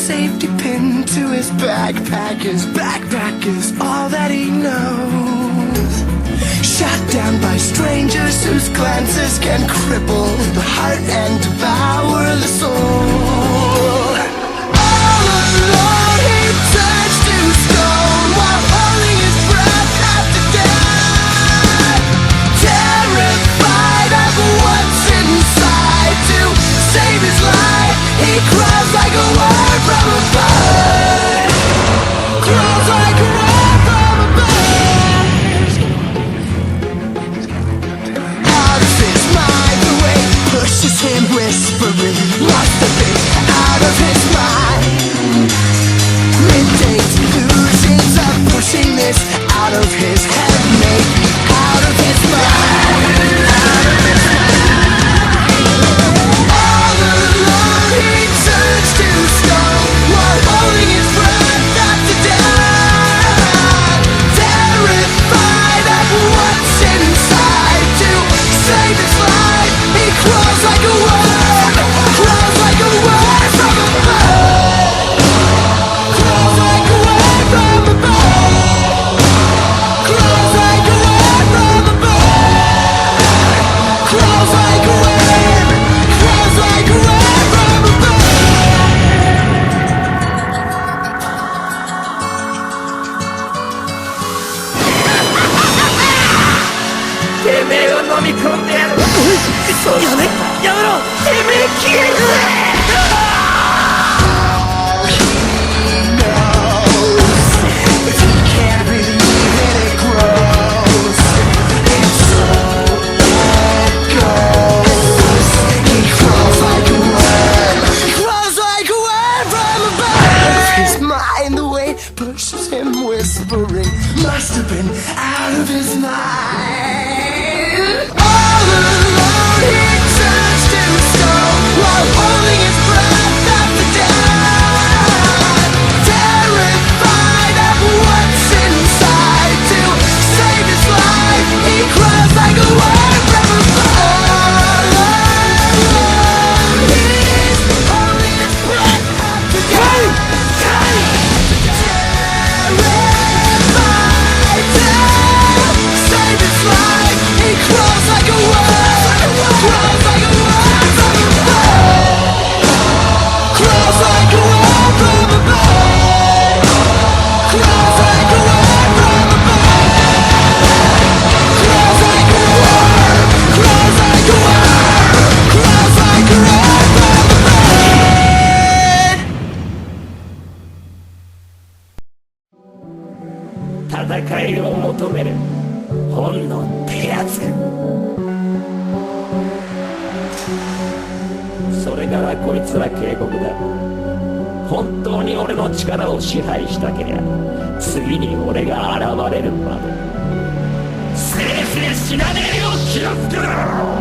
safety pin to his backpack. His backpack is all that he knows. Shot down by strangers whose glances can cripple the heart and devour the soul. All alone he turns to stone while holding his breath after death. Terrified of what's inside, to save his life he crawls like a worm from a bud. Crawls like a worm from a bud. Out of his mind, the way pushes him whispering. Must have been out of his mind. Midday delusions of pushing this out of his head, maybe out of his mind. Out of his mind. All alone he turns to stone while holding his breath after death. Terrified of what's inside, to save his life he crawls like a worm. Crawls like a worm from a bud. Crawls like a worm from a bud. Crawls like a worm from a bud. Crawls like a worm. Crawls like a worm from a bud. てめえを飲み込んでやる。やめろ、てめえ消える。Pushes him whispering, must have been out of his mind. All alone he turns to stone while holding his breath after death. Terrified of what's inside, to save his life he crawls like a worm from a bud. He's holding his breath after death. Crawls like a worm, crawls like a worm from a bud. Crawls like a worm from a bud. Crawls like a worm from a bud. Crawls like a worm, crawls like a worm, crawls like a worm from a bud. 戦いを求める本能ってやつか。それならこいつら警告だ。本当に俺の力を支配したけりゃ次に俺が現れるまでせいぜい死なねえよう気をつけろ。